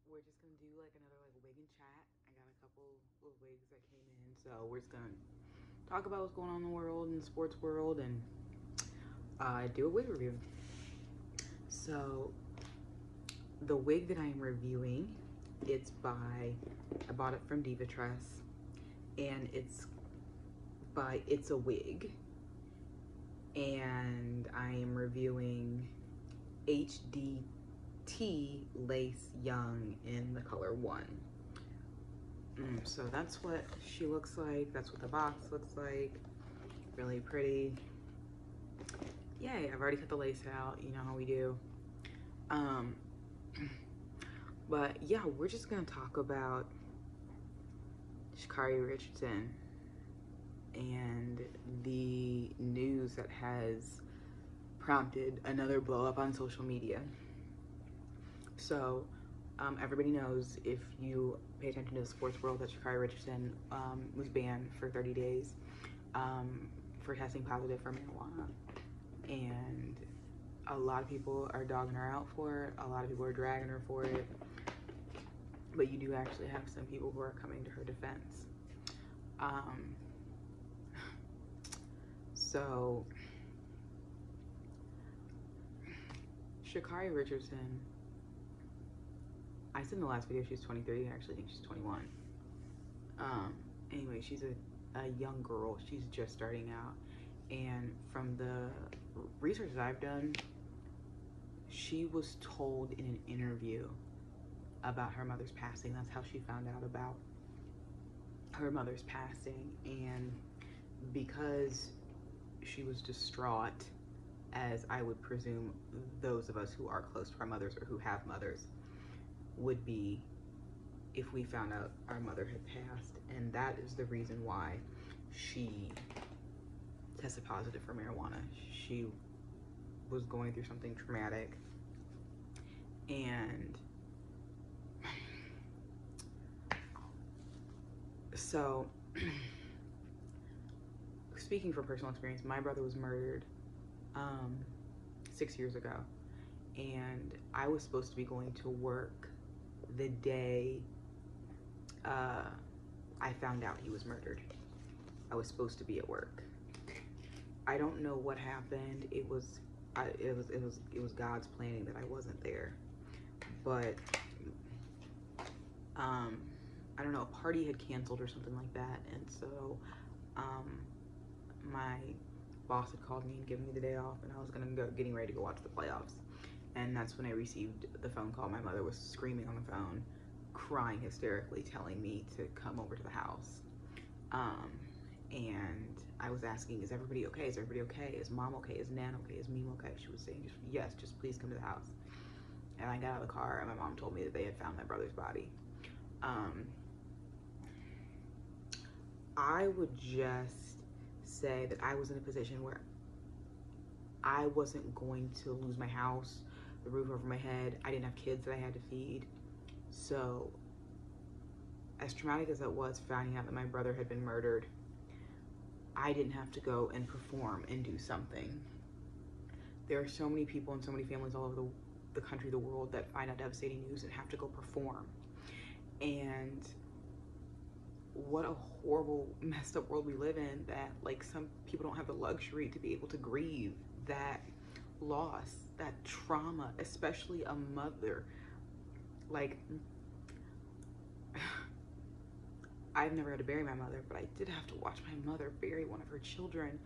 we're just gonna do like another like wig and chat. I got a couple of wigs that came in, so we're just gonna talk about what's going on in the world and the sports world and do a wig review. So the wig that I am reviewing, I bought it from Diva Tress, and it's by It's a Wig, and I am reviewing HDT Lace Young in the color 1. So that's what she looks like. That's what the box looks like. Really pretty. Yay, I've already cut the lace out. You know how we do. Um, but yeah, we're just gonna talk about Sha'Carri Richardson and the news that has prompted another blow up on social media. So everybody knows, if you pay attention to the sports world, that Sha'Carri Richardson was banned for 30 days for testing positive for marijuana. And a lot of people are dogging her out for it. A lot of people are dragging her for it. But you do actually have some people who are coming to her defense. So Sha'Carri Richardson, I said in the last video she was 23. I actually think she's 21. Anyway, she's a young girl. She's just starting out. And from the research that I've done, she was told in an interview about her mother's passing. That's how she found out about her mother's passing. And because she was distraught, as I would presume those of us who are close to our mothers or who have mothers would be if we found out our mother had passed. And that is the reason why she tested positive for marijuana. She was going through something traumatic, and so speaking from personal experience, my brother was murdered 6 years ago, and I was supposed to be going to work the day I found out he was murdered. I was supposed to be at work. I don't know what happened. It was God's planning that I wasn't there. But I don't know, a party had canceled or something like that, and so my boss had called me and given me the day off, and I was getting ready to go watch the playoffs. And that's when I received the phone call. My mother was screaming on the phone, crying hysterically, telling me to come over to the house. And I was asking, is everybody okay? Is everybody okay? Is mom okay? Is Nan okay? Is Meme okay? She was saying, yes, just please come to the house. And I got out of the car, and my mom told me that they had found my brother's body. I would just say that I was in a position where I wasn't going to lose my house, the roof over my head. I didn't have kids that I had to feed. So as traumatic as it was finding out that my brother had been murdered, I didn't have to go and perform and do something. There are so many people and so many families all over the country, the world, that find out devastating news and have to go perform. And what a horrible, messed up world we live in, that like some people don't have the luxury to be able to grieve that loss, that trauma, especially a mother. Like, I've never had to bury my mother, but I did have to watch my mother bury one of her children.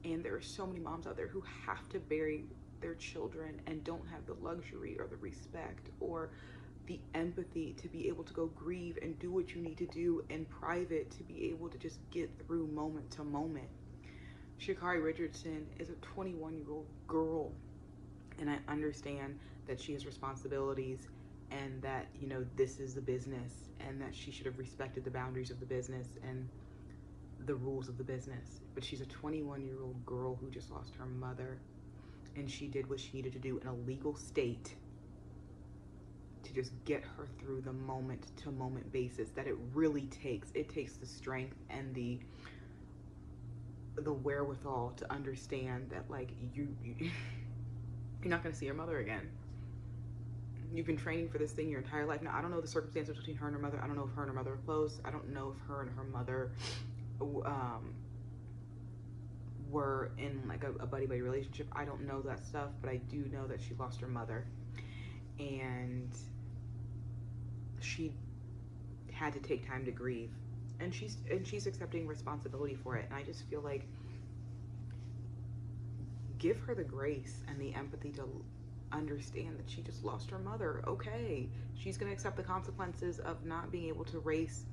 And there are so many moms out there who have to bury their children and don't have the luxury or the respect or the empathy to be able to go grieve and do what you need to do in private to be able to just get through moment to moment. Sha'Carri Richardson is a 21-year-old girl, and I understand that she has responsibilities and that, you know, this is the business and that she should have respected the boundaries of the business and the rules of the business. But she's a 21-year-old girl who just lost her mother, and she did what she needed to do in a legal state to just get her through the moment to moment basis that it really takes. It takes the strength and the wherewithal to understand that, like, you're not going to see your mother again. You've been training for this thing your entire life. Now, I don't know the circumstances between her and her mother. I don't know if her and her mother are close. I don't know if her and her mother were in like a buddy-buddy relationship. I don't know that stuff, but I do know that she lost her mother. And she had to take time to grieve. And she's accepting responsibility for it. And I just feel like, give her the grace and the empathy to understand that she just lost her mother. Okay, she's gonna accept the consequences of not being able to race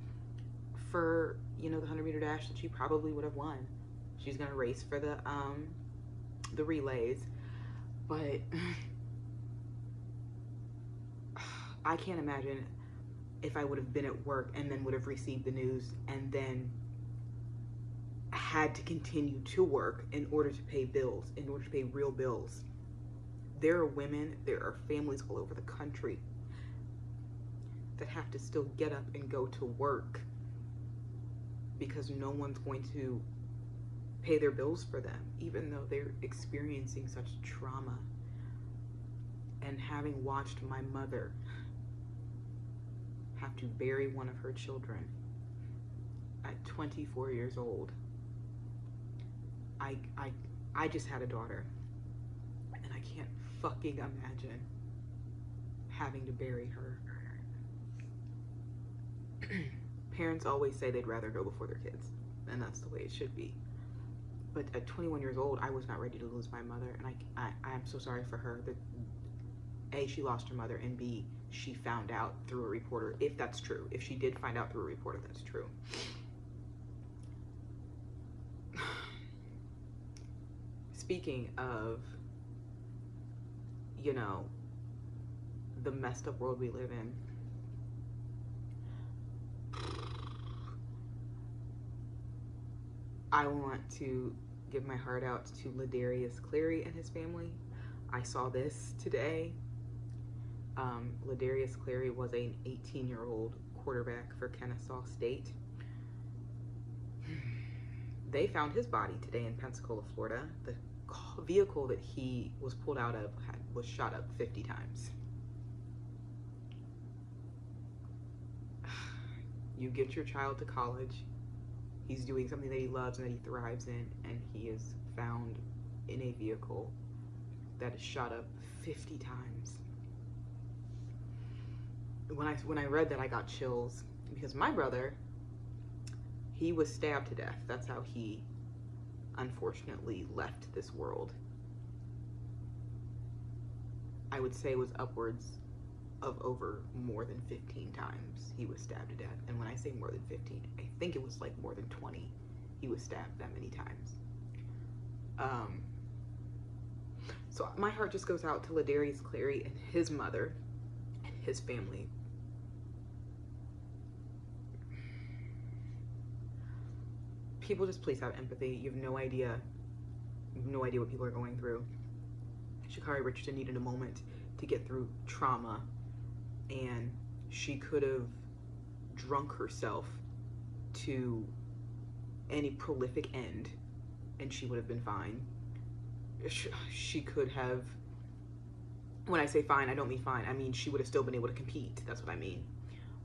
for, you know, the 100-meter dash that she probably would have won. She's gonna race for the relays, but I can't imagine if I would have been at work and then would have received the news and then had to continue to work in order to pay bills, in order to pay real bills. There are women, there are families all over the country that have to still get up and go to work because no one's going to pay their bills for them, even though they're experiencing such trauma. And having watched my mother have to bury one of her children at 24 years old, I just had a daughter, and I can't fucking imagine having to bury her. Parents always say they'd rather go before their kids, and that's the way it should be. But at 21 years old, I was not ready to lose my mother, and I'm so sorry for her that A, she lost her mother, and B, she found out through a reporter, if that's true. If she did find out through a reporter, that's true. Speaking of, you know, the messed up world we live in, I want to give my heart out to Ladarius Clary and his family. I saw this today. Ladarius Clary was an 18-year-old quarterback for Kennesaw State. They found his body today in Pensacola, Florida. The vehicle that he was pulled out of was shot up 50 times. You get your child to college, he's doing something that he loves and that he thrives in, and he is found in a vehicle that is shot up 50 times. When I read that, I got chills, because my brother, he was stabbed to death. That's how he unfortunately left this world. I would say it was upwards of over more than 15 times he was stabbed to death. And when I say more than 15, I think it was like more than 20. He was stabbed that many times. So my heart just goes out to Ladarius Clary and his mother and his family. People, just please have empathy. You have no idea. You have no idea what people are going through. Sha'Carri Richardson needed a moment to get through trauma, and she could have drunk herself to any prolific end, and she would have been fine. She could have, when I say fine, I don't mean fine. I mean, she would have still been able to compete. That's what I mean.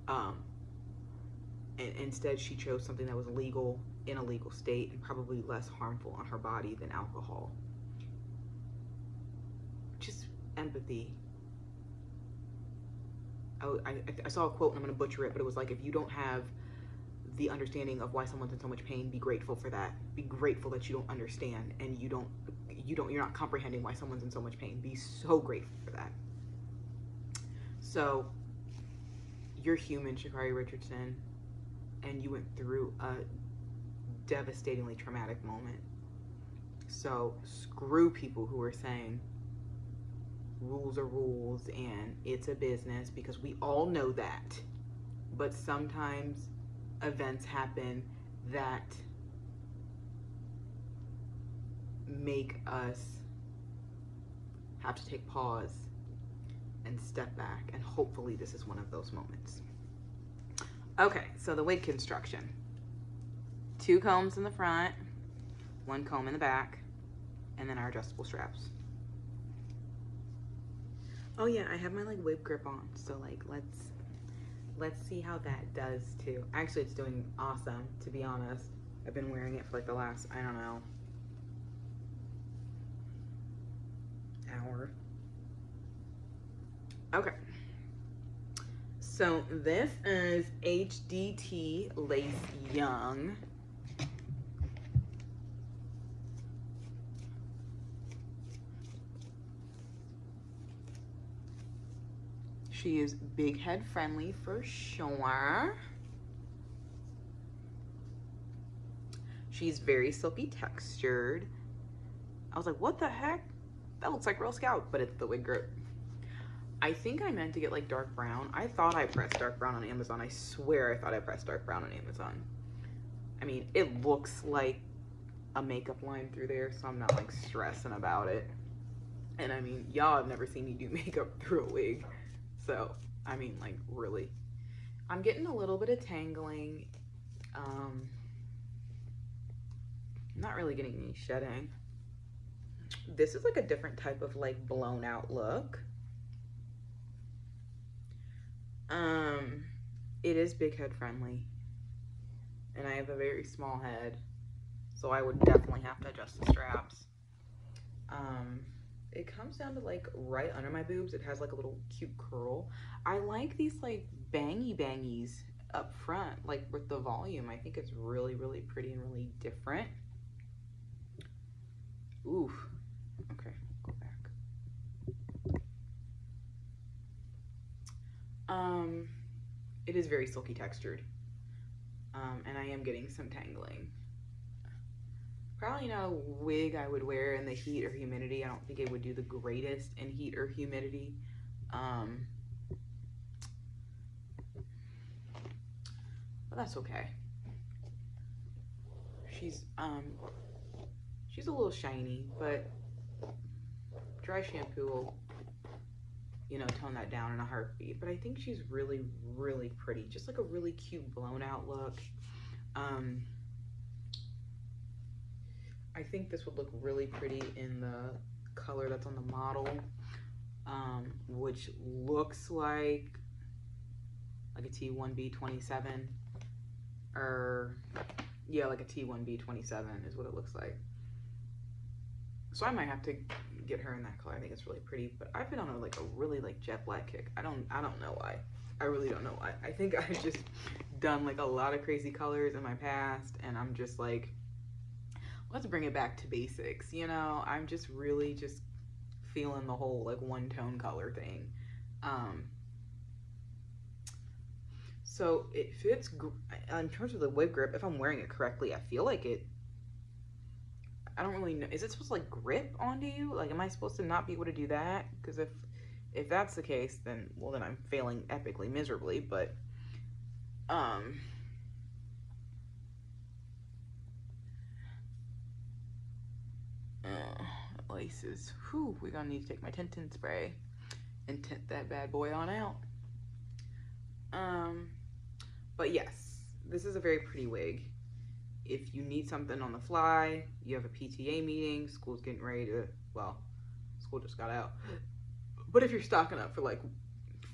And instead, she chose something that was legal in a legal state and probably less harmful on her body than alcohol. Just empathy. I saw a quote, and I'm going to butcher it, but it was like, if you don't have the understanding of why someone's in so much pain, be grateful for that. Be grateful that you don't understand, and you're not comprehending why someone's in so much pain. Be so grateful for that. So, you're human, Sha'Carri Richardson, and you went through a devastatingly traumatic moment. So, screw people who are saying rules are rules and it's a business, because we all know that. But sometimes events happen that make us have to take pause and step back, and hopefully this is one of those moments. Okay, so the wig construction. 2 combs in the front, 1 comb in the back, and then our adjustable straps. Oh yeah, I have my like wig grip on, so like let's see how that does too. Actually, it's doing awesome, to be honest. I've been wearing it for like the last, I don't know, hour. Okay. So this is HDT Lace Young. She is big head friendly for sure. She's very silky textured. I was like, what the heck? That looks like Real Scout, but it's the wig grip. I think I meant to get like dark brown. I thought I pressed dark brown on Amazon. I swear I thought I pressed dark brown on Amazon. I mean, it looks like a makeup line through there, so I'm not like stressing about it. And I mean, y'all have never seen me do makeup through a wig. So, I mean, like, really. I'm getting a little bit of tangling. I'm not really getting any shedding. This is like a different type of like blown out look. It is big head friendly. And I have a very small head. So I would definitely have to adjust the straps. It comes down to like right under my boobs. It has like a little cute curl. I like these like bangies up front, like with the volume. I think it's really, really pretty and really different. Oof. Okay, go back. It is very silky textured. And I am getting some tangling. Probably not a wig I would wear in the heat or humidity. I don't think it would do the greatest in heat or humidity. But that's okay. She's a little shiny, but dry shampoo will, you know, tone that down in a heartbeat. But I think she's really, really pretty. Just like a really cute blown out look. I think this would look really pretty in the color that's on the model, which looks like a T1B27, or yeah, like a T1B27 is what it looks like. So I might have to get her in that color. I think it's really pretty, but I've been on like a really like jet black kick. I don't know why. I really don't know why. I think I've just done like a lot of crazy colors in my past, and I'm just like, let's bring it back to basics, you know? I'm just really just feeling the whole like one tone color thing. So it fits in terms of the wig grip. If I'm wearing it correctly, I feel like it, I don't really know. Is it supposed to like grip onto you? Like, am I supposed to not be able to do that? Because if that's the case, then, well, then I'm failing epically miserably. But laces. Whew, we're gonna need to take my tint spray and tint that bad boy on out. But yes, this is a very pretty wig. If you need something on the fly, you have a PTA meeting, school's getting ready to, well, school just got out. But if you're stocking up for like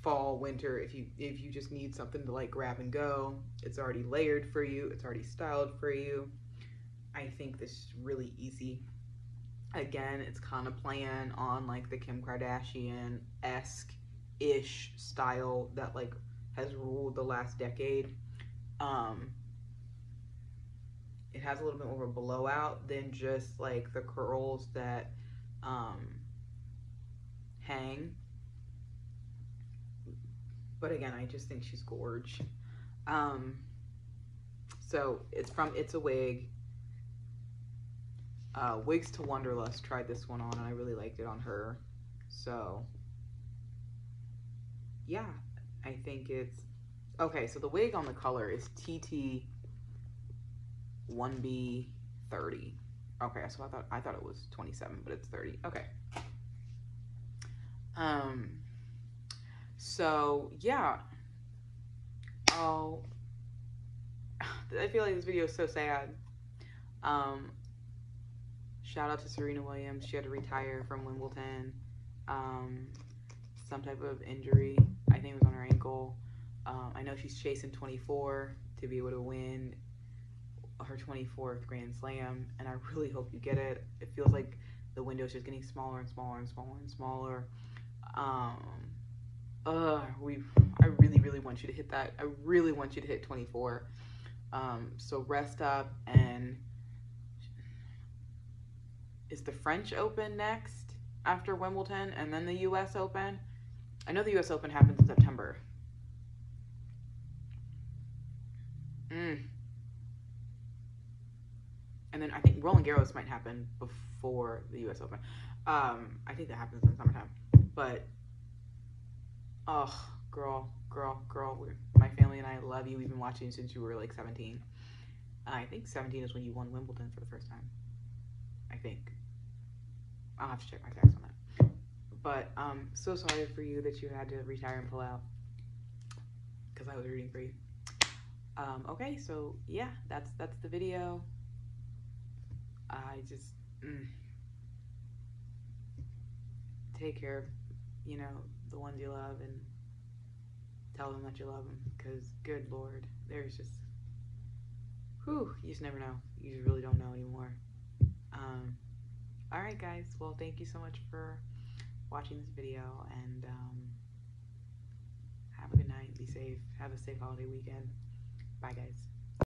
fall, winter, if you just need something to like grab and go, it's already layered for you, it's already styled for you. I think this is really easy. Again, it's kind of playing on like the Kim Kardashian-esque-ish style that like has ruled the last decade. It has a little bit more of a blowout than just like the curls that hang. But again, I just think she's gorge. So it's from It's a Wig. Wigs to Wonderlust tried this one on, and I really liked it on her. So yeah, I think it's okay. So the wig on the color is TT1B30. Okay, so I thought it was 27, but it's 30. Okay. So yeah. Oh, I feel like this video is so sad. Shout out to Serena Williams. She had to retire from Wimbledon. some type of injury. I think it was on her ankle. I know she's chasing 24 to be able to win her 24th Grand Slam, and I really hope you get it. It feels like the window is just getting smaller and smaller and smaller and smaller. Um, I really, really want you to hit that. I really want you to hit 24. So rest up, and is the French Open next after Wimbledon, and then the U.S. Open? I know the U.S. Open happens in September. And then I think Roland Garros might happen before the U.S. Open. I think that happens in the summertime. But, oh, girl, my family and I love you. We've been watching since you were like 17. I think 17 is when you won Wimbledon for the first time. I think. I'll have to check my facts on that. But so sorry for you that you had to retire and pull out, because I was rooting for you. Okay, so yeah, that's the video. I just take care of, the ones you love, and tell them that you love them, because good Lord, there's just, you just never know. You just really don't know anymore. All right, guys. Well, thank you so much for watching this video, and have a good night. Be safe. Have a safe holiday weekend. Bye, guys.